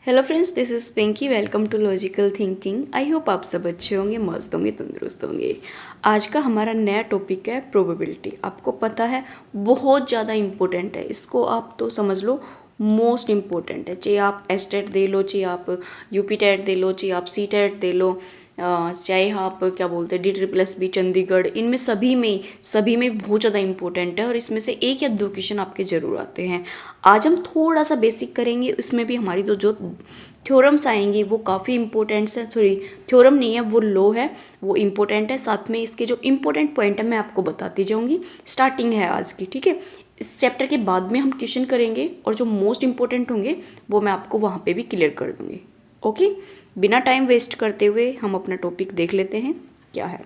Hello friends, this is Pinky. Welcome to logical thinking. I hope आप सब अच्छे होंगे, मस्त होंगे, तंदुरुस्त होंगे। आज का हमारा नया टॉपिक है प्रोबेबिलिटी। आपको पता है बहुत ज़्यादा इम्पोर्टेंट है, इसको आप तो समझ लो मोस्ट इम्पोर्टेंट है। चाहे आप एसटेट दे लो, चाहे आप यूपी टेट दे लो, चाहे आप सी टेट दे लो, चाहे आप क्या बोलते हैं DSSB चंडीगढ़, इनमें सभी में बहुत ज़्यादा इंपॉर्टेंट है और इसमें से एक या दो क्वेश्चन आपके ज़रूर आते हैं। आज हम थोड़ा सा बेसिक करेंगे, इसमें भी हमारी तो जो थ्योरम्स आएंगी वो काफ़ी इंपॉर्टेंट है। सॉरी, थ्योरम नहीं है, वो लॉ है, वो इम्पोर्टेंट है। साथ में इसके जो इंपॉर्टेंट पॉइंट है मैं आपको बताती जाऊँगी। स्टार्टिंग है आज की, ठीक है। इस चैप्टर के बाद में हम क्वेश्चन करेंगे और जो मोस्ट इंपॉर्टेंट होंगे वो मैं आपको वहाँ पे भी क्लियर कर दूँगी। ओके, बिना टाइम वेस्ट करते हुए हम अपना टॉपिक देख लेते हैं क्या है।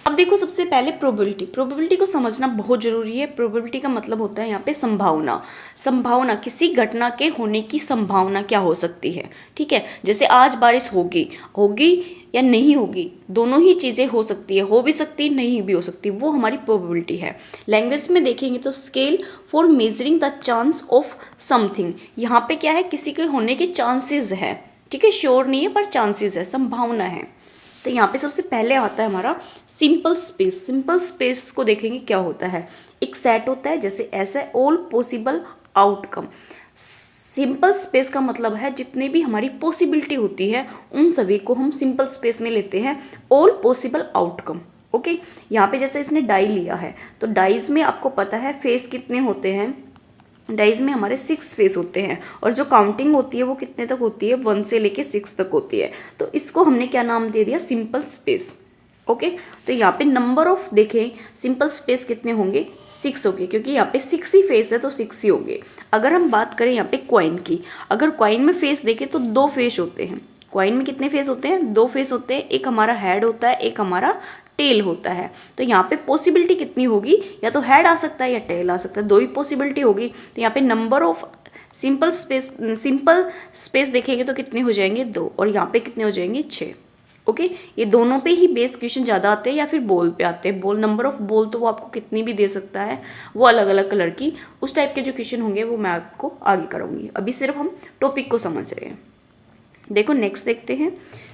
अब देखो, सबसे पहले प्रोबेबिलिटी को समझना बहुत जरूरी है। प्रोबेबिलिटी का मतलब होता है यहाँ पे संभावना किसी घटना के होने की संभावना क्या हो सकती है, ठीक है। जैसे आज बारिश होगी या नहीं होगी, दोनों ही चीज़ें हो सकती है, हो भी सकती है, नहीं भी हो सकती, वो हमारी प्रोबेबिलिटी है। लैंग्वेज में देखेंगे तो scale for measuring the chance of something, यहाँ पे क्या है, किसी के होने के चांसेस है, ठीक है। श्योर नहीं है पर चांसेस है, संभावना है। तो यहाँ पे सबसे पहले आता है हमारा सिंपल स्पेस को देखेंगे क्या होता है। एक सेट होता है, जैसे ऐसा all possible outcome. Simple space का मतलब है जितने भी हमारी पॉसिबिलिटी होती है उन सभी को हम सिंपल स्पेस में लेते हैं, ऑल पॉसिबल आउटकम। ओके, यहाँ पे जैसे इसने डाई लिया है तो डाइज में आपको पता है फेस कितने होते हैं। डाइज में हमारे 6 फेस होते हैं और जो काउंटिंग होती है वो कितने तक होती है, 1 से लेके 6 तक होती है। तो इसको हमने क्या नाम दे दिया, सिंपल स्पेस। ओके, तो यहाँ पे नंबर ऑफ देखें, सिंपल स्पेस कितने होंगे, 6 होंगे, क्योंकि यहाँ पे 6 ही फेस है तो 6 ही होंगे। अगर हम बात करें यहाँ पे क्वाइन की, अगर क्वाइन में फेस देखें तो 2 फेस होते हैं। क्वाइन में कितने फेस होते हैं, 2 फेस होते हैं। एक हमारा हेड होता है, एक हमारा टेल होता है। तो यहाँ पे पॉसिबिलिटी कितनी होगी, या तो हेड आ सकता है या टेल आ सकता है, दो ही पॉसिबिलिटी होगी। तो यहाँ पे नंबर ऑफ सिंपल स्पेस देखेंगे तो कितने हो जाएंगे, 2, और यहाँ पे कितने हो जाएंगे, 6। ओके, ये दोनों पे ही बेस क्वेश्चन ज़्यादा आते हैं या फिर बॉल पे आते हैं। बॉल, नंबर ऑफ बॉल तो वो आपको कितनी भी दे सकता है, वो अलग अलग कलर की, उस टाइप के जो क्वेश्चन होंगे वो मैं आपको आगे कराऊंगी। अभी सिर्फ हम टॉपिक को समझ रहे हैं। देखो नेक्स्ट देखते हैं।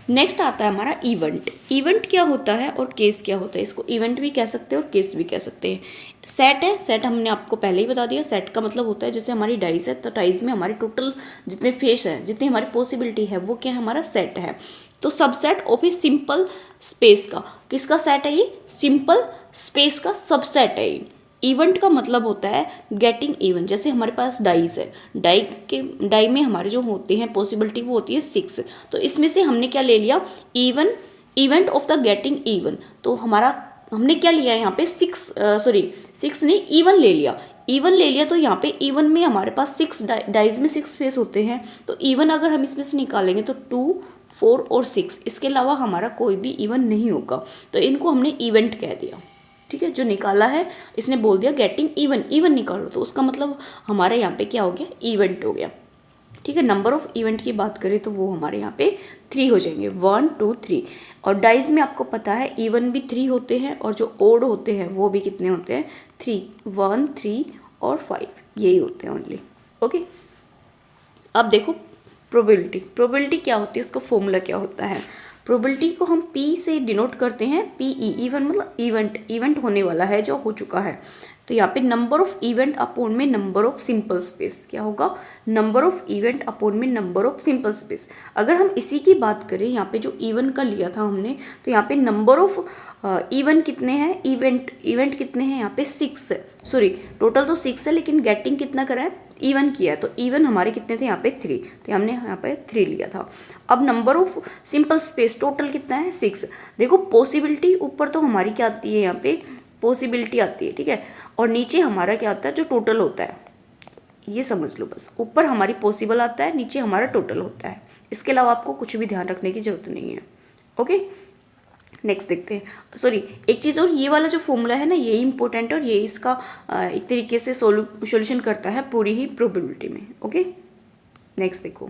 नेक्स्ट आता है हमारा इवेंट क्या होता है और केस क्या होता है। इसको इवेंट भी कह सकते हैं और केस भी कह सकते हैं। सेट है, सेट हमने आपको पहले ही बता दिया। सेट का मतलब होता है जैसे हमारी डाइस है तो डाइस में हमारे टोटल जितने फेस है, जितनी हमारी पॉसिबिलिटी है, वो क्या है, हमारा सेट है। तो subset of a simple space का, किसका सेट है ये, सिंपल स्पेस का सबसेट है ये। इवेंट का मतलब होता है गेटिंग इवन। जैसे हमारे पास डाइस है, डाई में हमारे जो होते हैं पॉसिबिलिटी वो होती है 6। तो इसमें से हमने क्या ले लिया, event of the getting even. तो हमारा हमने क्या लिया है यहाँ पे 6 ने इवन ले लिया। तो यहाँ पे इवन में हमारे पास 6 डाइज में 6 फेस होते हैं। तो इवन अगर हम इसमें से निकालेंगे तो 2, 4 और 6, इसके अलावा हमारा कोई भी इवन नहीं होगा। तो इनको हमने इवेंट कह दिया, ठीक है। जो निकाला है इसने बोल दिया गेटिंग इवन निकालो, तो उसका मतलब हमारे यहाँ पे क्या हो गया, इवेंट हो गया, ठीक है। नंबर ऑफ इवेंट की बात करें तो वो हमारे यहाँ पे 3 हो जाएंगे, 1, 2, 3। और डाइज में आपको पता है इवन भी 3 होते हैं और जो ओड होते हैं वो भी कितने होते हैं, 3, 1, 3 और 5, यही होते हैं ओनली। ओके, अब देखो प्रोबेबिलिटी क्या होती है, उसका फॉर्मूला क्या होता है। प्रोबेबिलिटी को हम P से डिनोट करते हैं, PE, इवन मतलब इवेंट होने वाला है, जो हो चुका है। तो यहाँ पे नंबर ऑफ इवेंट अपॉन में नंबर ऑफ सिंपल स्पेस, क्या होगा, नंबर ऑफ इवेंट अपॉन में नंबर ऑफ सिंपल स्पेस। अगर हम इसी की बात करें, यहाँ पे जो इवन का लिया था हमने, तो यहाँ पे नंबर ऑफ इवन कितने हैं, इवेंट कितने हैं, यहाँ पे 6 है। सॉरी, टोटल तो 6 है लेकिन गेटिंग कितना करा है, इवन किया है। तो इवन हमारे कितने थे यहाँ पे 3, तो हमने यहाँ पे 3 लिया था। अब number of simple space total कितना है, 6। देखो पॉसिबिलिटी ऊपर तो हमारी क्या आती है, यहाँ पे पॉसिबिलिटी आती है, ठीक है। और नीचे हमारा क्या आता है, जो टोटल होता है, ये समझ लो बस। ऊपर हमारी पॉसिबल आता है, नीचे हमारा टोटल होता है। इसके अलावा आपको कुछ भी ध्यान रखने की जरूरत नहीं है। ओके, नेक्स्ट देखते हैं। सॉरी, एक चीज़ और, ये वाला जो फॉर्मूला है ना, ये इंपॉर्टेंट है और ये इसका एक तरीके से सॉल्यूशन करता है पूरी ही प्रोबेबिलिटी में। ओके, नेक्स्ट देखो।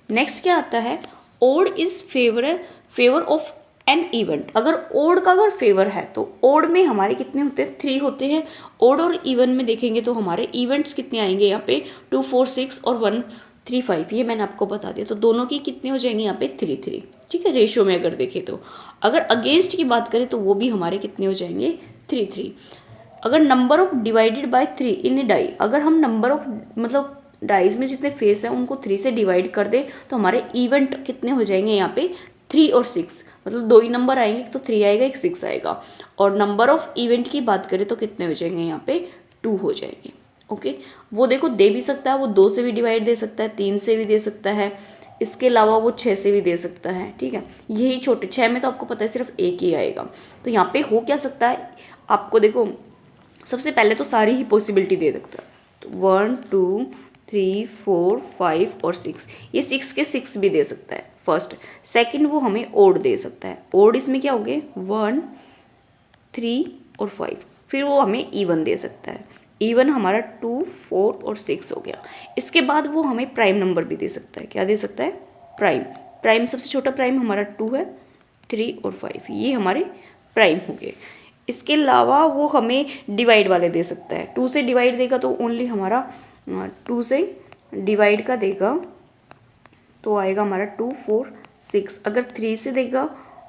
नेक्स्ट क्या आता है, odd is favour of an event. अगर फेवर है तो ओड में हमारे कितने होते हैं, 3 होते हैं। ओड और इवन में देखेंगे तो हमारे इवेंट्स कितने आएंगे यहाँ पे, 2, 4, 6 और 1, 3 5, ये मैंने आपको बता दिया। तो दोनों की कितने हो जाएंगे यहाँ पे 3 3, ठीक है, रेशियो में अगर देखें तो। अगर अगेंस्ट की बात करें तो वो भी हमारे कितने हो जाएंगे 3 3। अगर number of divided by 3 in a die, अगर हम नंबर ऑफ मतलब डाइज में जितने फेस हैं उनको 3 से डिवाइड कर दें तो हमारे इवेंट कितने हो जाएंगे यहाँ पे 3 और 6, मतलब दो ही नंबर आएंगे, एक तो 3 आएगा एक 6 आएगा। और नंबर ऑफ इवेंट की बात करें तो कितने हो जाएंगे यहाँ पे 2 हो जाएंगे। ओके, वो देखो दे भी सकता है, वो 2 से भी डिवाइड दे सकता है, 3 से भी दे सकता है, इसके अलावा वो 6 से भी दे सकता है, ठीक है। यही छोटे 6 में तो आपको पता है सिर्फ एक ही आएगा। तो यहाँ पे हो क्या सकता है, आपको देखो सबसे पहले तो सारी ही पॉसिबिलिटी दे सकता है। तो 1 2 3 4 5 और 6, ये 6 के 6 भी दे सकता है फर्स्ट। सेकंड वो हमें ओड दे सकता है। ओड इसमें क्या हो गए 1 3 और 5। फिर वो हमें इवन दे सकता है। इवन हमारा 2 4 और 6 हो गया। इसके बाद वो हमें प्राइम नंबर भी दे सकता है। क्या दे सकता है, प्राइम। प्राइम सबसे छोटा प्राइम हमारा 2 है, 3 और 5 ये हमारे प्राइम हो गए। इसके अलावा वो हमें डिवाइड वाले दे सकता है। 2 से डिवाइड देगा तो ओनली हमारा 2 से डिवाइड का देगा तो आएगा हमारा 2 4 6। अगर 3 से देगा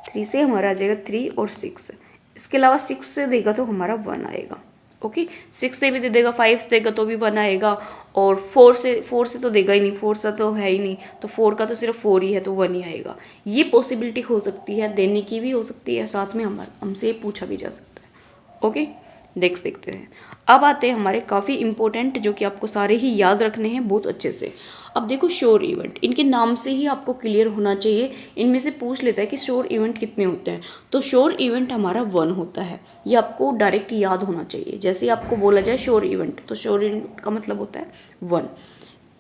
3 से हमारा आ जाएगा 3 और 6। इसके अलावा 6 से देगा तो हमारा 1 आएगा। ओके, 6 से भी दे देगा, 5 से देगा तो भी 1 आएगा। और 4 से तो देगा ही नहीं, 4 से तो है ही नहीं, तो 4 का तो सिर्फ 4 ही है तो 1 ही आएगा। ये पॉसिबिलिटी हो सकती है, देने की भी हो सकती है, साथ में हमसे पूछा भी जा सकता है। ओके, नेक्स्ट देखते हैं। अब आते हैं हमारे काफ़ी इंपॉर्टेंट जो कि आपको सारे ही याद रखने हैं बहुत अच्छे से। अब देखो श्योर इवेंट, इनके नाम से ही आपको क्लियर होना चाहिए। इनमें से पूछ लेता है कि श्योर इवेंट कितने होते हैं, तो श्योर इवेंट हमारा 1 होता है। ये आपको डायरेक्ट याद होना चाहिए। जैसे आपको बोला जाए श्योर इवेंट, तो श्योर इवेंट का मतलब होता है 1।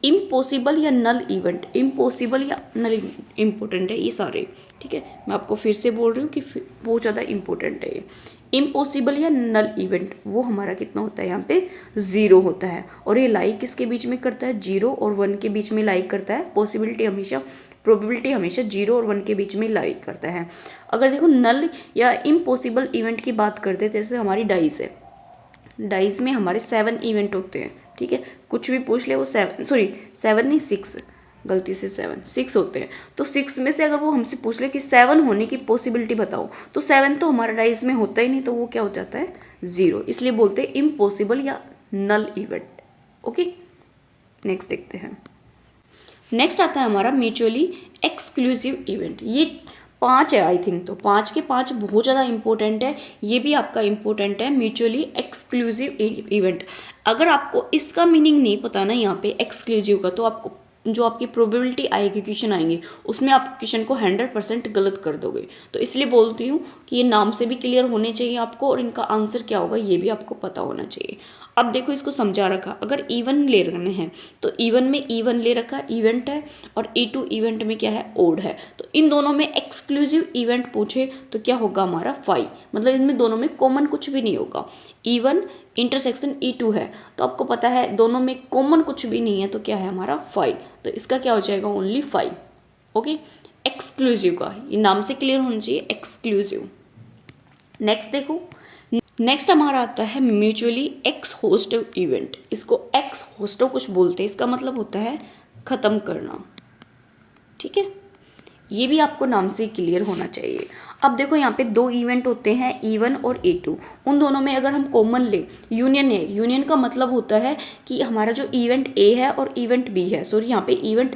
इम्पॉसिबल या नल इवेंट, इम्पॉसिबल या नल इम्पोर्टेंट है ये सारे, ठीक है। मैं आपको फिर से बोल रही हूँ कि बहुत ज़्यादा इंपॉर्टेंट है ये। इम्पॉसिबल या नल इवेंट वो हमारा कितना होता है, यहाँ पे 0 होता है। और ये लाई किसके बीच में करता है, 0 और 1 के बीच में लाई करता है। प्रोबेबिलिटी हमेशा 0 और 1 के बीच में लाई करता है। अगर देखो नल या इम्पॉसिबल इवेंट की बात करते हैं, जैसे हमारी डाइस है, डाइस में हमारे 7 इवेंट होते हैं, ठीक है। कुछ भी पूछ ले वो 7 नहीं 6, गलती से 6 होते हैं। तो 6 में से अगर वो हमसे पूछ ले कि 7 होने की पॉसिबिलिटी बताओ, तो 7 तो हमारा डाइस में होता ही नहीं, तो वो क्या हो जाता है 0। इसलिए बोलते हैं इम्पॉसिबल या नल इवेंट। ओके, नेक्स्ट देखते हैं। नेक्स्ट आता है हमारा म्यूचुअली एक्सक्लूसिव इवेंट। ये 5 है आई थिंक, तो 5 के 5 बहुत ज़्यादा इंपॉर्टेंट है। ये भी आपका इंपॉर्टेंट है, म्यूचुअली एक्सक्लूसिव इवेंट। अगर आपको इसका मीनिंग नहीं पता ना यहाँ पे एक्सक्लूसिव का, तो आपको जो आपकी प्रोबेबिलिटी आएगी, क्वेश्चन आएंगे, उसमें आप क्वेश्चन को 100% गलत कर दोगे। तो इसलिए बोलती हूँ कि ये नाम से भी क्लियर होने चाहिए आपको, और इनका आंसर क्या होगा ये भी आपको पता होना चाहिए। अब देखो इसको समझा रखा, अगर इवन ले रखने हैं तो इवन में इवन ले रखा इवेंट है, और E2 इवेंट में क्या है, ओड है। तो इन दोनों में एक्सक्लूसिव इवेंट पूछे तो क्या होगा हमारा 5, मतलब इनमें दोनों में कॉमन कुछ भी नहीं होगा। इवन इंटरसेक्शन E2 है, तो आपको पता है दोनों में कॉमन कुछ भी नहीं है, तो क्या है हमारा 5। तो इसका क्या हो जाएगा, ओनली 5। ओके, एक्सक्लूसिव का ये नाम से क्लियर होना चाहिए, एक्सक्लूसिव। नेक्स्ट देखो, नेक्स्ट हमारा आता है म्यूचुअली एक्सहोस्टिव इवेंट। इसको एक्सहोस्टिव कुछ बोलते हैं, इसका मतलब होता है ख़त्म करना, ठीक है। ये भी आपको नाम से क्लियर होना चाहिए। अब देखो यहाँ पे 2 इवेंट होते हैं, E1 और E2। उन दोनों में अगर हम कॉमन ले, यूनियन है, यूनियन का मतलब होता है कि हमारा जो इवेंट A है और इवेंट B है, सॉरी यहाँ पे इवेंट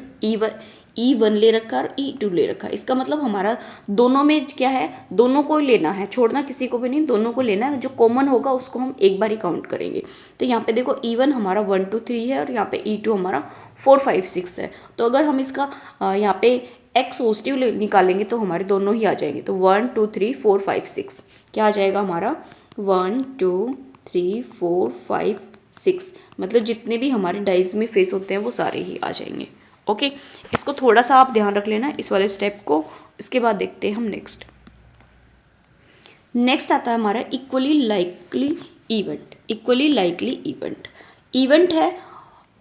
E1 ले रखा है और E2 ले रखा है। इसका मतलब हमारा दोनों में क्या है, दोनों को लेना है, छोड़ना किसी को भी नहीं, दोनों को लेना है। जो कॉमन होगा उसको हम एक बार ही काउंट करेंगे। तो यहाँ पे देखो E1 हमारा 1 2 3 है, और यहाँ पे E2 हमारा 4 5 6 है। तो अगर हम इसका यहाँ पे एक्सहोस्टिव निकालेंगे तो हमारे दोनों ही आ जाएंगे। तो 1 2 3 4 5 6 क्या आ जाएगा हमारा 1 2 3 4 5 6, मतलब जितने भी हमारे डाइज में फेस होते हैं वो सारे ही आ जाएंगे। ओके, इसको थोड़ा सा आप ध्यान रख लेना इस वाले स्टेप को। इसके बाद देखते हैं हम नेक्स्ट आता है हमारा equally likely event. Equally likely event है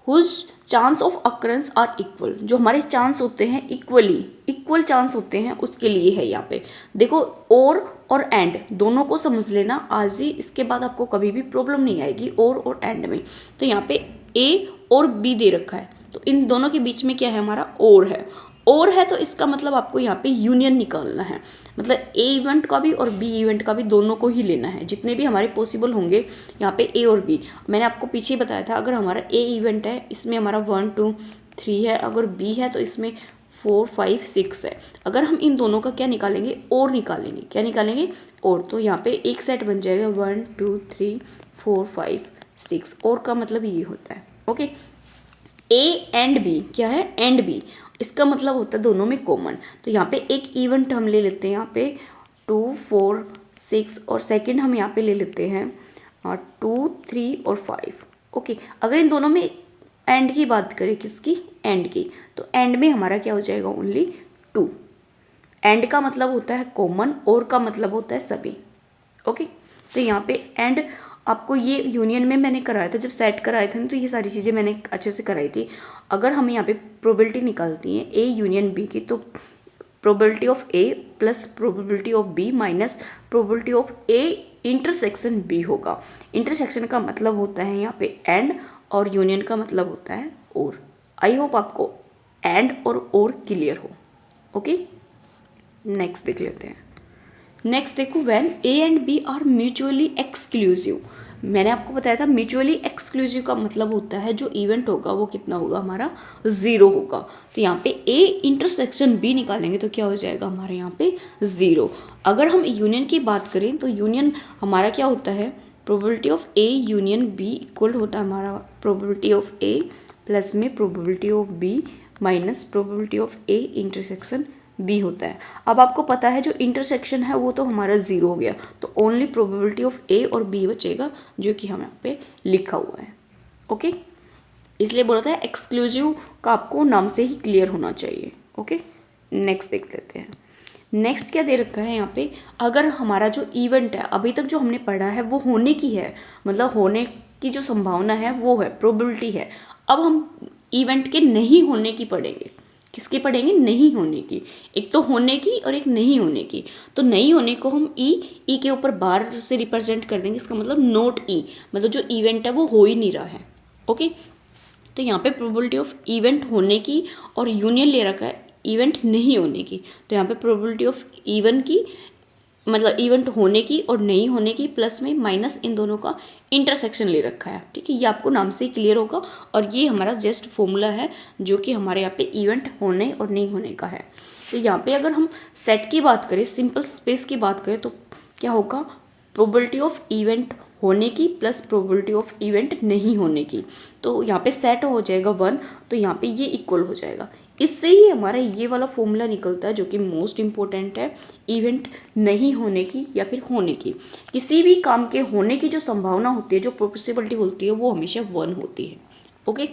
whose chance of occurrence are equal. जो हमारे चांस होते हैं इक्वल चांस होते हैं, उसके लिए है यहाँ पे। देखो और एंड दोनों को समझ लेना आज ही, इसके बाद आपको कभी भी प्रॉब्लम नहीं आएगी और एंड में। तो यहाँ पे A और B दे रखा है, तो इन दोनों के बीच में क्या है हमारा और है तो इसका मतलब आपको यहाँ पे यूनियन निकालना है, मतलब ए इवेंट का भी और बी इवेंट का भी दोनों को ही लेना है, जितने भी हमारे पॉसिबल होंगे यहाँ पे ए और बी। मैंने आपको पीछे ही बताया था, अगर हमारा ए इवेंट है इसमें हमारा 1 2 3 है, अगर बी है तो इसमें 4 5 6 है। अगर हम इन दोनों का क्या निकालेंगे, और निकालेंगे, क्या निकालेंगे और, तो यहाँ पे एक सेट बन जाएगा 1 2 3 4 5 6, और का मतलब ये होता है। ओके, ए एंड बी क्या है, एंड बी, इसका मतलब होता है दोनों में कॉमन। तो यहाँ पे एक इवेंट हम ले लेते हैं यहाँ पे 2 4 6, और सेकंड हम यहाँ पे ले लेते हैं 2 3 और 5। ओके, अगर इन दोनों में एंड की बात करें, किसकी, एंड की, तो एंड में हमारा क्या हो जाएगा, ओनली 2। एंड का मतलब होता है कॉमन, और का मतलब होता है सभी। ओके, तो यहाँ पे एंड आपको ये यूनियन में मैंने कराया था, जब सेट कराए थे ना, तो ये सारी चीज़ें मैंने अच्छे से कराई थी। अगर हम यहाँ पे प्रोबेबिलिटी निकालती हैं ए यूनियन बी की, तो probability of A plus probability of B minus probability of A intersection B होगा। इंटरसेक्शन का मतलब होता है यहाँ पे एंड, और यूनियन का मतलब होता है और। आई होप आपको एंड और क्लियर हो। ओके, नेक्स्ट देख लेते हैं। नेक्स्ट देखो, when A and B are mutually exclusive. मैंने आपको बताया था म्यूचुअली एक्सक्लूसिव का मतलब होता है जो इवेंट होगा वो कितना होगा, हमारा 0 होगा। तो यहाँ पे ए इंटरसेक्शन बी निकालेंगे तो क्या हो जाएगा हमारे यहाँ पे 0। अगर हम यूनियन की बात करें तो यूनियन हमारा क्या होता है, probability of A union B equal होता है हमारा प्रोबेबिलिटी ऑफ ए प्लस में probability of B minus probability of A intersection B होता है। अब आपको पता है जो इंटरसेक्शन है वो तो हमारा 0 हो गया, तो ओनली प्रोबेबिलिटी ऑफ ए और बी बचेगा, जो कि हम यहाँ पे लिखा हुआ है। ओके, इसलिए बोला था एक्सक्लूसिव का आपको नाम से ही क्लियर होना चाहिए। ओके, नेक्स्ट देख लेते हैं। नेक्स्ट क्या दे रखा है यहाँ पे, अगर हमारा जो इवेंट है अभी तक जो हमने पढ़ा है वो होने की है, मतलब होने की जो संभावना है वो है, प्रोबेबिलिटी है। अब हम इवेंट के नहीं होने की पढ़ेंगे। किसकी पढ़ेंगे, नहीं होने की। एक तो होने की और एक नहीं होने की। तो नहीं होने को हम ई के ऊपर बार से रिप्रेजेंट कर देंगे, इसका मतलब नॉट ई, मतलब जो इवेंट है वो हो ही नहीं रहा है। ओके, तो यहाँ पे प्रोबेबिलिटी ऑफ इवेंट होने की और यूनियन ले रखा है इवेंट नहीं होने की। तो यहाँ पे प्रोबेबिलिटी ऑफ इवन की, मतलब इवेंट होने की और नहीं होने की, प्लस में माइनस इन दोनों का इंटरसेक्शन ले रखा है। ठीक है, ये आपको नाम से ही क्लियर होगा, और ये हमारा जस्ट फॉर्मूला है जो कि हमारे यहाँ पे इवेंट होने और नहीं होने का है। तो यहाँ पे अगर हम सेट की बात करें, सिंपल स्पेस की बात करें, तो क्या होगा, प्रोबेबिलिटी ऑफ इवेंट होने की प्लस प्रोबेबिलिटी ऑफ इवेंट नहीं होने की। तो यहाँ पे सेट हो जाएगा 1, तो यहाँ पे ये इक्वल हो जाएगा। इससे ही हमारा ये वाला फॉर्मूला निकलता है जो कि मोस्ट इंपॉर्टेंट है, इवेंट नहीं होने की या फिर होने की। किसी भी काम के होने की जो संभावना होती है, जो पॉसिबिलिटी होती है, वो हमेशा 1 होती है। ओके,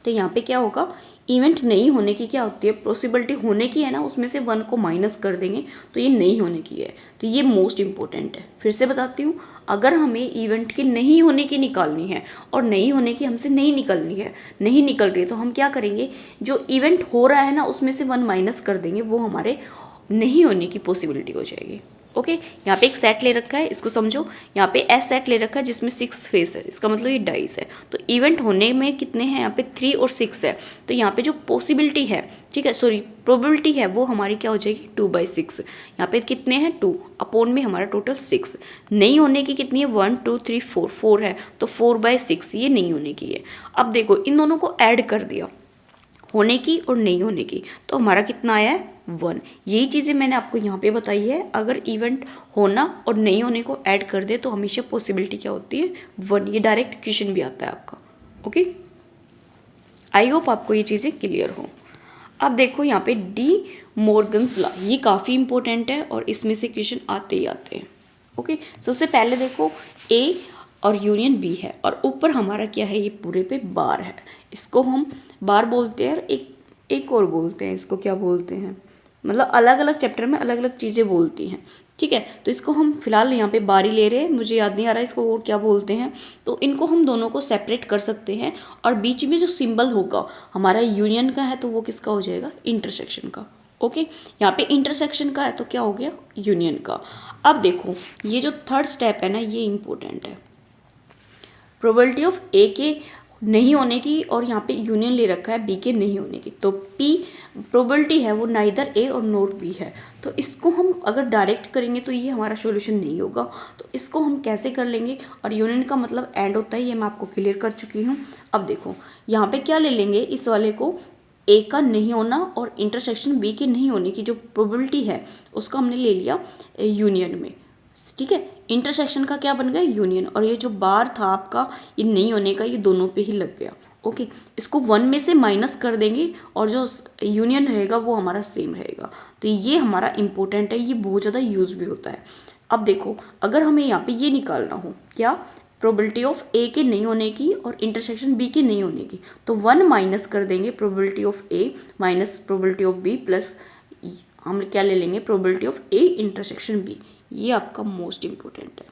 तो यहाँ पे क्या होगा, इवेंट नहीं होने की क्या होती है, पॉसिबिलिटी होने की है ना, उसमें से 1 को माइनस कर देंगे तो ये नहीं होने की है। तो ये मोस्ट इंपॉर्टेंट है। फिर से बताती हूँ, अगर हमें इवेंट के नहीं होने की निकालनी है और नहीं होने की हमसे नहीं निकलनी है, नहीं निकल रही है, तो हम क्या करेंगे, जो इवेंट हो रहा है ना उसमें से 1 माइनस कर देंगे, वो हमारे नहीं होने की पॉसिबिलिटी हो जाएगी। ओके, यहाँ पे एक सेट ले रखा है, इसको समझो। यहाँ पे एस सेट ले रखा है जिसमें 6 फेस है, इसका मतलब ये डाइस है। तो इवेंट होने में कितने हैं, यहाँ पे 3 और 6 है। तो यहाँ पे जो पॉसिबिलिटी है, ठीक है, सॉरी प्रोबेबिलिटी है, वो हमारी क्या हो जाएगी 2/6। यहाँ पे कितने हैं 2 अपॉन में हमारा टोटल 6। नहीं होने की कितनी है 1 2 3 4 है, तो 4/6 ये नहीं होने की है। अब देखो इन दोनों को ऐड कर दिया, होने की और नहीं होने की, तो हमारा कितना आया है 1। यही चीज़ें मैंने आपको यहाँ पे बताई है। अगर इवेंट होना और नहीं होने को ऐड कर दे तो हमेशा पॉसिबिलिटी क्या होती है 1। ये डायरेक्ट क्वेश्चन भी आता है आपका। ओके, आई होप आपको ये चीज़ें क्लियर हो। अब देखो यहाँ पे डी मॉर्गन्स लॉ, ये काफ़ी इंपॉर्टेंट है और इसमें से क्वेश्चन आते ही आते हैं। ओके, सबसे पहले देखो ए और यूनियन बी है और ऊपर हमारा क्या है, ये पूरे पे बार है। इसको हम बार बोलते हैं और एक और बोलते हैं, इसको क्या बोलते हैं, मतलब अलग अलग चैप्टर में अलग अलग चीज़ें बोलती हैं। ठीक है, तो इसको हम फिलहाल यहाँ पे बार ही ले रहे हैं, मुझे याद नहीं आ रहा इसको और क्या बोलते हैं। तो इनको हम दोनों को सेपरेट कर सकते हैं, और बीच में जो सिंबल होगा हमारा यूनियन का है तो वो किसका हो जाएगा, इंटरसेक्शन का। ओके, यहाँ पे इंटरसेक्शन का है तो क्या हो गया, यूनियन का। अब देखो ये जो थर्ड स्टेप है ना, ये इंपॉर्टेंट है। प्रोबेबिलिटी ऑफ ए के नहीं होने की और यहाँ पे यूनियन ले रखा है बी के नहीं होने की, तो पी प्रोबेबिलिटी है वो नाइदर ए और नॉट बी है। तो इसको हम अगर डायरेक्ट करेंगे तो ये हमारा सॉल्यूशन नहीं होगा, तो इसको हम कैसे कर लेंगे, और यूनियन का मतलब एंड होता है, ये मैं आपको क्लियर कर चुकी हूँ। अब देखो यहाँ पे क्या ले लेंगे, इस वाले को ए का नहीं होना और इंटरसेक्शन बी के नहीं होने की जो प्रोबेबिलिटी है उसका हमने ले लिया यूनियन में, ठीक है। इंटरसेक्शन का क्या बन गया, यूनियन, और ये जो बार था आपका ये नहीं होने का, ये दोनों पे ही लग गया। ओके, इसको 1 में से माइनस कर देंगे और जो यूनियन रहेगा वो हमारा सेम रहेगा। तो ये हमारा इंपॉर्टेंट है, ये बहुत ज़्यादा यूज भी होता है। अब देखो अगर हमें यहाँ पे ये निकालना हो क्या, प्रोबेबिलिटी ऑफ ए के नहीं होने की और इंटरसेक्शन बी के नहीं होने की, तो 1 माइनस कर देंगे probability of A minus probability of B plus हम क्या ले लेंगे, probability of A intersection B. ये आपका मोस्ट इम्पोर्टेंट है,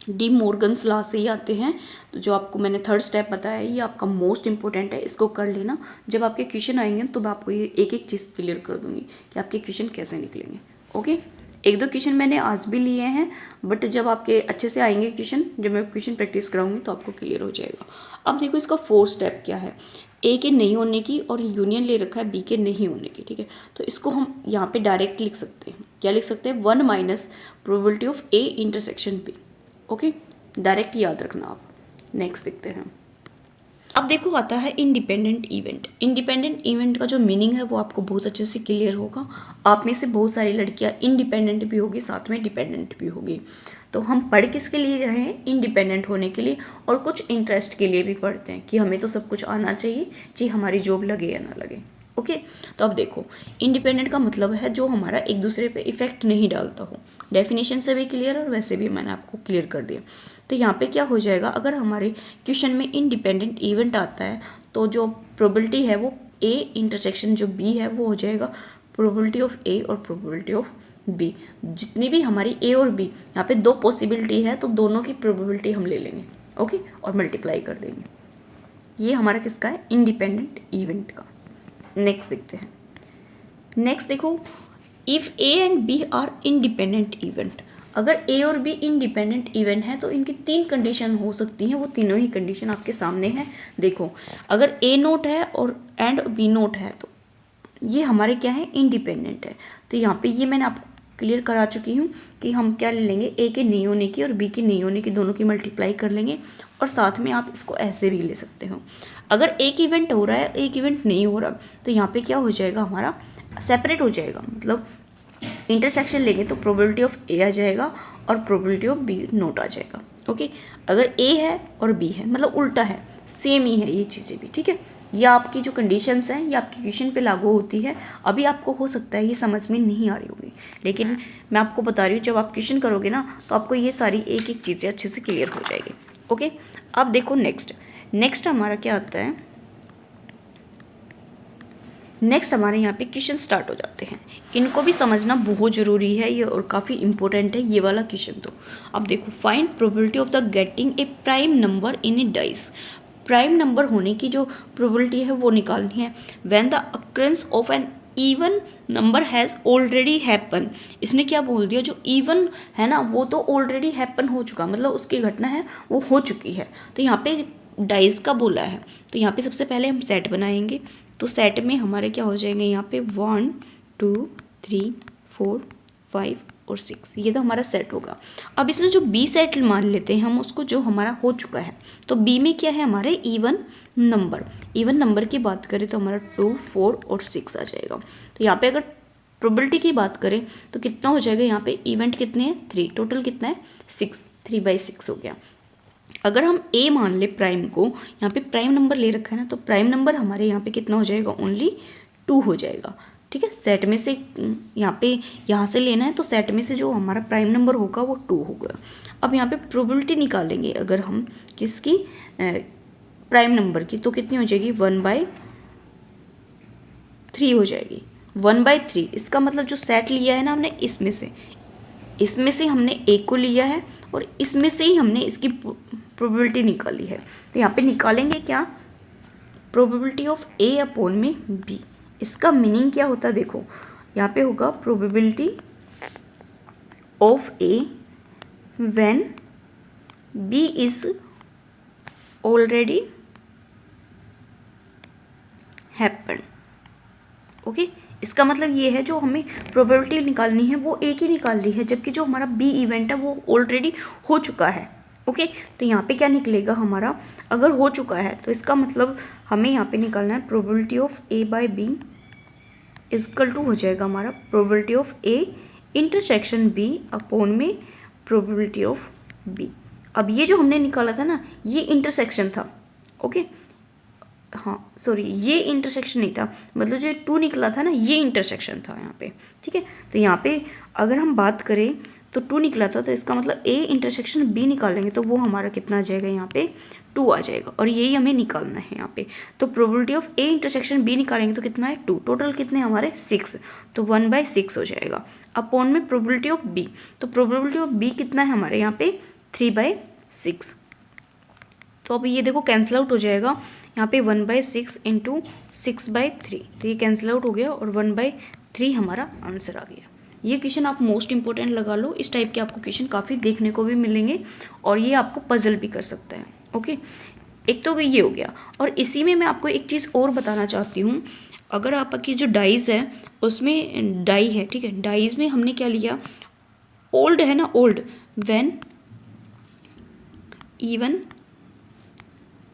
डी मॉर्गन्स लॉ से ही आते हैं। तो जो आपको मैंने थर्ड स्टेप बताया ये आपका मोस्ट इंपॉर्टेंट है, इसको कर लेना। जब आपके क्वेश्चन आएंगे तो मैं आपको ये एक एक चीज़ क्लियर कर दूंगी कि आपके क्वेश्चन कैसे निकलेंगे। ओके, एक दो क्वेश्चन मैंने आज भी लिए हैं, बट जब आपके अच्छे से आएंगे क्वेश्चन, जब मैं क्वेश्चन प्रैक्टिस कराऊंगी तो आपको क्लियर हो जाएगा। अब देखो इसका फोर्थ स्टेप क्या है, ए के नहीं होने की और यूनियन ले रखा है बी के नहीं होने की, ठीक है। तो इसको हम यहाँ पे डायरेक्ट लिख सकते हैं, क्या लिख सकते हैं, 1 minus probability of A intersection B. Okay, direct याद रखना आप। नेक्स्ट देखते हैं। अब देखो आता है इंडिपेंडेंट इवेंट। इंडिपेंडेंट इवेंट का जो मीनिंग है वो आपको बहुत अच्छे से क्लियर होगा। आप में से बहुत सारी लड़कियां इंडिपेंडेंट भी होगी, साथ में डिपेंडेंट भी होगी। तो हम पढ़ किसके लिए रहे हैं, इंडिपेंडेंट होने के लिए, और कुछ इंटरेस्ट के लिए भी पढ़ते हैं कि हमें तो सब कुछ आना चाहिए जी, हमारी जॉब लगे या ना लगे। ओके, तो अब देखो इंडिपेंडेंट का मतलब है जो हमारा एक दूसरे पे इफेक्ट नहीं डालता हो। डेफिनेशन से भी क्लियर और वैसे भी मैंने आपको क्लियर कर दिया। तो यहाँ पे क्या हो जाएगा, अगर हमारे क्वेश्चन में इंडिपेंडेंट इवेंट आता है तो जो प्रोबेबिलिटी है वो ए इंटरसेक्शन जो बी है वो हो जाएगा प्रोबेबिलिटी ऑफ ए और प्रोबेबिलिटी ऑफ बी। जितनी भी हमारी ए और बी यहाँ पे दो पॉसिबिलिटी है तो दोनों की प्रोबेबिलिटी हम ले लेंगे, ओके, और मल्टीप्लाई कर देंगे। ये हमारा किसका है, इंडिपेंडेंट इवेंट का। नेक्स्ट देखते हैं। नेक्स्ट देखो, if A and B are independent event. अगर ए और बी इंडिपेंडेंट इवेंट है तो इनकी 3 कंडीशन हो सकती हैं, वो तीनों ही कंडीशन आपके सामने है। देखो अगर ए नोट है और एंड बी नोट है तो ये हमारे क्या है, इंडिपेंडेंट है। तो यहाँ पे ये मैंने आपको क्लियर करा चुकी हूँ कि हम क्या ले लेंगे, ए के नहीं होने की और बी के नहीं होने की दोनों की मल्टीप्लाई कर लेंगे, और साथ में आप इसको ऐसे भी ले सकते हो। अगर एक इवेंट हो रहा है एक इवेंट नहीं हो रहा तो यहाँ पे क्या हो जाएगा, हमारा सेपरेट हो जाएगा, मतलब इंटरसेक्शन लेंगे तो प्रोबेबिलिटी ऑफ ए आ जाएगा और प्रोबेबिलिटी ऑफ बी नोट आ जाएगा। ओके, अगर ए है और बी है मतलब उल्टा है, सेम ही है ये चीज़ें भी, ठीक है। ये आपकी जो कंडीशंस हैं ये आपकी क्वेश्चन पे लागू होती है। अभी आपको हो सकता है ये समझ में नहीं आ रही होगी, लेकिन मैं आपको बता रही हूँ जब आप क्वेश्चन करोगे ना तो आपको ये सारी एक एक चीज़ें अच्छे से क्लियर हो जाएगी। ओके, अब देखो नेक्स्ट हमारा क्या आता है, नेक्स्ट हमारे यहाँ पे क्वेश्चन स्टार्ट हो जाते हैं। इनको भी समझना बहुत ज़रूरी है ये, और काफ़ी इंपॉर्टेंट है ये वाला क्वेश्चन। तो अब देखो, find probability of the getting a prime number in a dice. Prime number होने की जो प्रोबेबिलिटी है वो निकालनी है। When the occurrence of an even number has already happen. इसने क्या बोल दिया, जो इवन है ना वो तो ऑलरेडी हैपन हो चुका, मतलब उसकी घटना है वो हो चुकी है। तो यहाँ पे डाइस का बोला है, तो यहाँ पे सबसे पहले हम सेट बनाएंगे। तो सेट में हमारे क्या हो जाएंगे, यहाँ पे 1 2 3 4 5 और 6, ये तो हमारा सेट होगा। अब इसमें जो बी सेट मान लेते हैं हम उसको, जो हमारा हो चुका है। तो बी में क्या है, हमारे इवन नंबर की बात करें तो हमारा 2 4 और 6 आ जाएगा। तो यहाँ पे अगर प्रोबेबिलिटी की बात करें तो कितना हो जाएगा, यहाँ पे इवेंट कितने हैं, 3, टोटल कितना है 6, 3/6 हो गया। अगर हम ए मान ले प्राइम को, यहाँ पे प्राइम नंबर ले रखा है ना, तो प्राइम नंबर हमारे यहाँ पे कितना हो जाएगा, ओनली 2 हो जाएगा, ठीक है। सेट में से यहाँ से लेना है तो सेट में से जो हमारा प्राइम नंबर होगा वो 2 होगा। अब यहाँ पे प्रोबेबिलिटी निकालेंगे अगर हम किसकी, प्राइम नंबर की, तो कितनी हो जाएगी, 1/3 हो जाएगी। 1/3 इसका मतलब जो सेट लिया है ना हमने, इसमें से हमने ए को लिया है और इसमें से ही हमने इसकी प्रोबेबिलिटी निकाली है। तो यहाँ पे निकालेंगे क्या, प्रोबेबिलिटी ऑफ ए अपॉन में बी। इसका मीनिंग क्या होता है, देखो यहाँ पे होगा probability of A when B is already happen. Okay, इसका मतलब ये है जो हमें प्रोबेबिलिटी निकालनी है वो ए की निकाल ली है, जबकि जो हमारा बी इवेंट है वो ऑलरेडी हो चुका है। ओके, तो यहाँ पे क्या निकलेगा हमारा, अगर हो चुका है तो इसका मतलब हमें यहाँ पे निकालना है probability of A by B equal to हो जाएगा हमारा probability of A intersection B upon में प्रोबेबिलिटी ऑफ बी। अब ये जो हमने निकाला था ना, ये इंटरसेक्शन था। ओके, हाँ सॉरी, ये इंटरसेक्शन नहीं था, मतलब जो 2 निकला था ना, ये इंटरसेक्शन था यहाँ पे। ठीक है, तो यहाँ पे अगर हम बात करें तो 2 निकला था, तो इसका मतलब ए इंटरसेक्शन बी निकालेंगे तो वो हमारा कितना आ जाएगा, यहाँ पे 2 आ जाएगा, और यही हमें निकालना है यहाँ पे। तो probability of A intersection B निकालेंगे तो कितना है 2, टोटल कितने हमारे 6, तो 1/6 हो जाएगा अपॉन में प्रोबेबिलिटी ऑफ बी। तो प्रोबेबिलिटी ऑफ बी कितना है हमारे यहाँ पे 3/6। तो अब ये देखो कैंसिल आउट हो जाएगा, यहाँ पे 1/6 इंटू 6/3, तो ये कैंसिल आउट हो गया और 1/3 हमारा आंसर आ गया। ये क्वेश्चन आप मोस्ट इंपॉर्टेंट लगा लो, इस टाइप के आपको क्वेश्चन काफ़ी देखने को भी मिलेंगे और ये आपको पजल भी कर सकता है। ओके, एक तो ये हो गया, और इसी में मैं आपको एक चीज़ और बताना चाहती हूँ। अगर आपकी जो डाइज है उसमें डाई है, ठीक है, डाइज में हमने क्या लिया, ओल्ड है ना, ओल्ड व्हेन इवन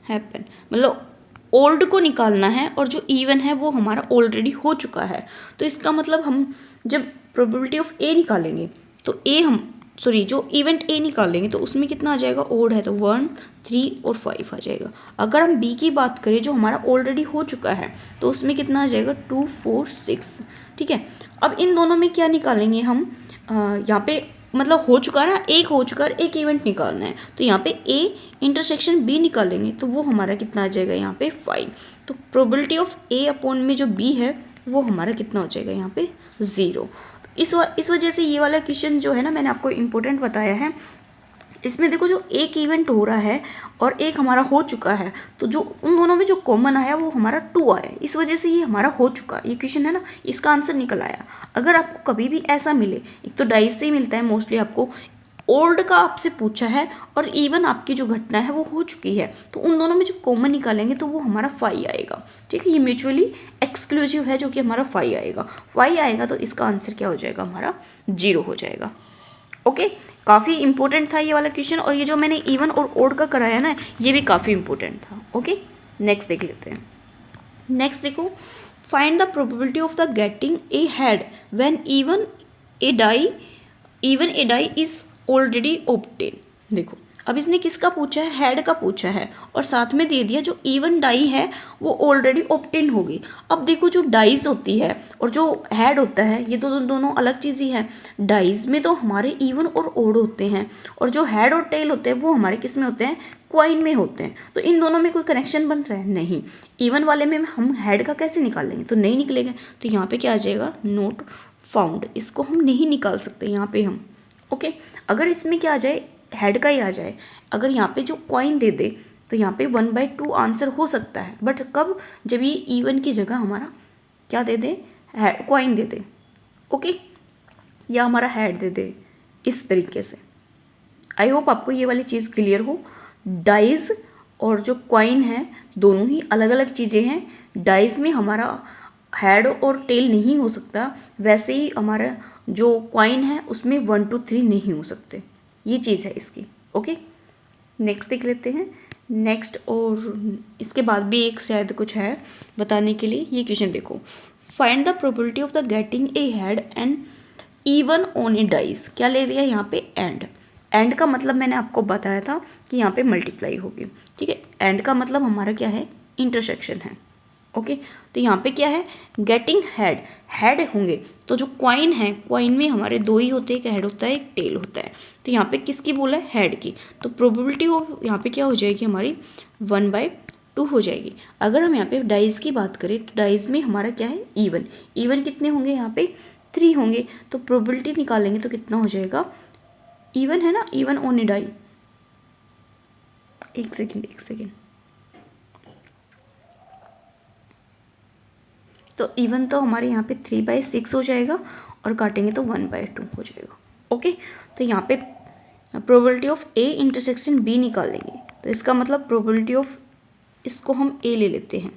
हैपन, मतलब ओल्ड को निकालना है और जो इवन है वो हमारा ऑलरेडी हो चुका है। तो इसका मतलब हम जब प्रोबेबिलिटी ऑफ ए निकालेंगे तो जो इवेंट ए निकालेंगे तो उसमें कितना आ जाएगा, ओल्ड है तो 1, 3 और 5 आ जाएगा। अगर हम बी की बात करें जो हमारा ऑलरेडी हो चुका है तो उसमें कितना आ जाएगा 2, 4, 6। ठीक है, अब इन दोनों में क्या निकालेंगे हम, यहाँ पे मतलब हो चुका है ना, एक हो चुका है, एक इवेंट निकालना है, तो यहाँ पे ए इंटरसेक्शन बी निकालेंगे तो वो हमारा कितना आ जाएगा यहाँ पे 5। तो प्रोबेबिलिटी ऑफ ए अपॉन में जो बी है वो हमारा कितना हो जाएगा यहाँ पे 0। इस वजह से ये वाला क्वेश्चन जो है ना, मैंने आपको इम्पोर्टेंट बताया है। इसमें देखो जो एक इवेंट हो रहा है और एक हमारा हो चुका है, तो जो उन दोनों में जो कॉमन आया वो हमारा 2 आया, इस वजह से ये हमारा हो चुका, ये क्वेश्चन है ना, इसका आंसर निकल आया। अगर आपको कभी भी ऐसा मिले, एक तो डाइस से ही मिलता है मोस्टली आपको, ओल्ड का आपसे पूछा है और इवन आपकी जो घटना है वो हो चुकी है, तो उन दोनों में जो कॉमन निकालेंगे तो वो हमारा 5 आएगा। ठीक है, ये म्यूचुअली एक्सक्लूसिव है जो कि हमारा 5 आएगा। 5 आएगा तो इसका आंसर क्या हो जाएगा, हमारा 0 हो जाएगा। ओके, काफ़ी इंपॉर्टेंट था ये वाला क्वेश्चन, और ये जो मैंने इवन और ओड का कराया ना, ये भी काफ़ी इंपॉर्टेंट था। ओके, नेक्स्ट देख लेते हैं। नेक्स्ट देखो, find the probability of the getting a head when even a die is already obtain. देखो अब इसने किसका पूछा है, हेड का पूछा है, और साथ में दे दिया जो इवन डाई है वो ऑलरेडी ऑब्टेन होगी। अब देखो जो डाइज होती है और जो हेड होता है ये तो दोनों अलग चीज़ ही है। डाइज में तो हमारे इवन और ओड होते हैं, और जो हेड और टेल होते हैं वो हमारे किस में होते हैं, क्वाइन में होते हैं। तो इन दोनों में कोई कनेक्शन बन रहा है नहीं। इवन वाले में हम हेड का कैसे निकालेंगे, तो नहीं निकलेगा, तो यहाँ पे क्या आ जाएगा, नॉट फाउंड, इसको हम नहीं निकाल सकते यहाँ पे हम। ओके, अगर इसमें क्या आ जाए, हेड का ही आ जाए, अगर यहाँ पे जो कॉइन दे दे तो यहाँ पे 1/2 आंसर हो सकता है, बट कब, जब ये इवन की जगह हमारा क्या दे दे, कॉइन दे दे। ओके, या हमारा हेड दे दे, इस तरीके से। आई होप आपको ये वाली चीज़ क्लियर हो। डाइज और जो कॉइन है दोनों ही अलग अलग चीज़ें हैं। डाइज में हमारा हेड और टेल नहीं हो सकता, वैसे ही हमारा जो कॉइन है उसमें 1, 2, 3 नहीं हो सकते, ये चीज़ है इसकी। ओके, नेक्स्ट देख लेते हैं। नेक्स्ट, और इसके बाद भी एक शायद कुछ है बताने के लिए। ये क्वेश्चन देखो, find the probability of the getting a head and even on A dice. क्या ले लिया यहाँ पे, एंड का मतलब मैंने आपको बताया था कि यहाँ पे मल्टीप्लाई होगी। ठीक है, एंड का मतलब हमारा क्या है, इंटरसेक्शन है। ओके, तो यहाँ पे क्या है, गेटिंग हेड होंगे, तो जो क्वाइन है, क्वाइन में हमारे 2 ही होते हैं, एक हेड होता है एक टेल होता है। तो यहाँ पे किसकी बोला है, हेड की, तो प्रोबेबिलिटी ऑफ यहाँ पे क्या हो जाएगी हमारी 1/2 हो जाएगी। अगर हम यहाँ पे डाइज की बात करें तो डाइज में हमारा क्या है, इवन कितने होंगे, यहाँ पे 3 होंगे, तो प्रोबेबिलिटी निकालेंगे तो कितना हो जाएगा, इवन है ना, इवन ऑन ए डाई, एक सेकेंड, तो इवन तो हमारे यहाँ पे 3/6 हो जाएगा, और काटेंगे तो 1/2 हो जाएगा। ओके, तो यहाँ पे probability of A intersection B निकालेंगे, तो इसका मतलब प्रोबेबिलिटी ऑफ, इसको हम ए ले लेते हैं,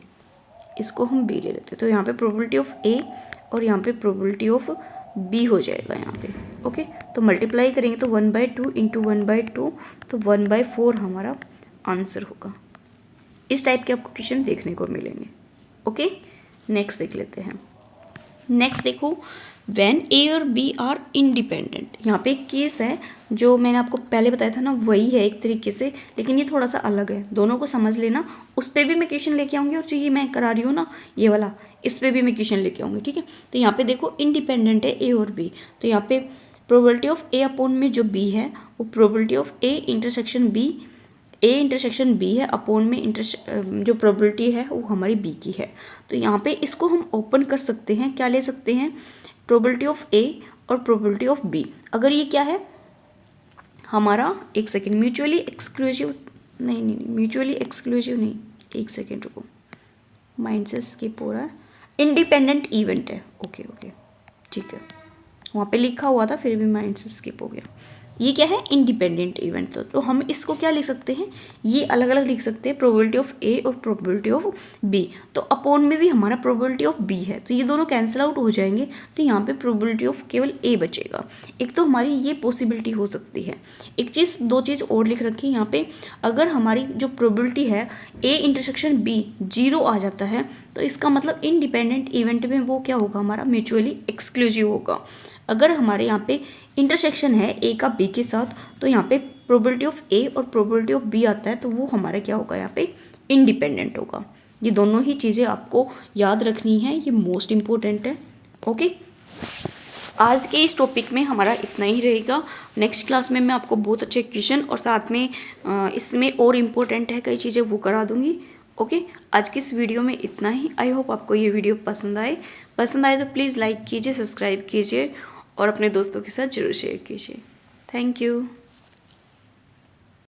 इसको हम बी ले लेते हैं, तो यहाँ पे प्रोबेबिलिटी ऑफ ए और यहाँ पे प्रोबेबिलिटी ऑफ बी हो जाएगा यहाँ पे। ओके, तो मल्टीप्लाई करेंगे तो 1/2 इंटू 1/2, तो 1/4 हमारा आंसर होगा। इस टाइप के आपको क्वेश्चन देखने को मिलेंगे। ओके, नेक्स्ट देख लेते हैं। नेक्स्ट देखो, व्हेन ए और बी आर इंडिपेंडेंट। यहाँ पे एक केस है जो मैंने आपको पहले बताया था ना, वही है एक तरीके से, लेकिन ये थोड़ा सा अलग है। दोनों को समझ लेना, उस पर भी मैं क्वेश्चन लेके आऊँगी, और जो ये मैं करा रही हूँ ना ये वाला, इस पर भी मैं क्वेश्चन लेके आऊँगी। ठीक है, तो यहाँ पे देखो इंडिपेंडेंट है ए और बी, तो यहाँ पे प्रोबेबिलिटी ऑफ ए अपॉन में जो बी है वो probability of A intersection B, A intersection B है अपॉन में जो प्रोबेबिलिटी है वो हमारी बी की है। तो यहाँ पे इसको हम ओपन कर सकते हैं, क्या ले सकते हैं, प्रोबेबिलिटी ऑफ ए और प्रोबेबिलिटी ऑफ बी। अगर ये क्या है हमारा, एक सेकेंड, म्यूचुअली एक्सक्लूसिव नहीं, म्यूचुअली एक्सक्लूसिव नहीं, एक सेकेंड रुको, माइंड से स्किप हो रहा है, इंडिपेंडेंट इवेंट है। ओके, ठीक है, वहाँ पे लिखा हुआ था फिर भी माइंड से स्किप हो गया। ये क्या है, इंडिपेंडेंट इवेंट। तो हम इसको क्या लिख सकते हैं, ये अलग अलग लिख सकते हैं, प्रोबेबिलिटी ऑफ ए और प्रोबेबिलिटी ऑफ बी। तो अपॉन में भी हमारा प्रोबेबिलिटी ऑफ बी है, तो ये दोनों कैंसिल आउट हो जाएंगे, तो यहाँ पे प्रोबेबिलिटी ऑफ केवल ए बचेगा। एक तो हमारी ये पॉसिबिलिटी हो सकती है। एक चीज़, दो चीज़ और लिख रखी है यहाँ पे, अगर हमारी जो प्रोबेबिलिटी है ए इंटरसेक्शन बी 0 आ जाता है, तो इसका मतलब इंडिपेंडेंट इवेंट में वो क्या होगा, हमारा म्यूचुअली एक्सक्लूसिव होगा। अगर हमारे यहाँ पे इंटरसेक्शन है ए का बी के साथ, तो यहाँ पे प्रोबेबिलिटी ऑफ ए और प्रोबेबिलिटी ऑफ बी आता है, तो वो हमारा क्या होगा, यहाँ पे इंडिपेंडेंट होगा। ये दोनों ही चीज़ें आपको याद रखनी है, ये मोस्ट इम्पोर्टेंट है। ओके, आज के इस टॉपिक में हमारा इतना ही रहेगा। नेक्स्ट क्लास में मैं आपको बहुत अच्छे क्वेश्चन और साथ में इसमें और इम्पोर्टेंट है कई चीज़ें वो करा दूँगी। ओके, आज की इस वीडियो में इतना ही। आई होप आपको ये वीडियो पसंद आए तो प्लीज़ लाइक कीजिए, सब्सक्राइब कीजिए और अपने दोस्तों के साथ ज़रूर शेयर कीजिए। Thank you.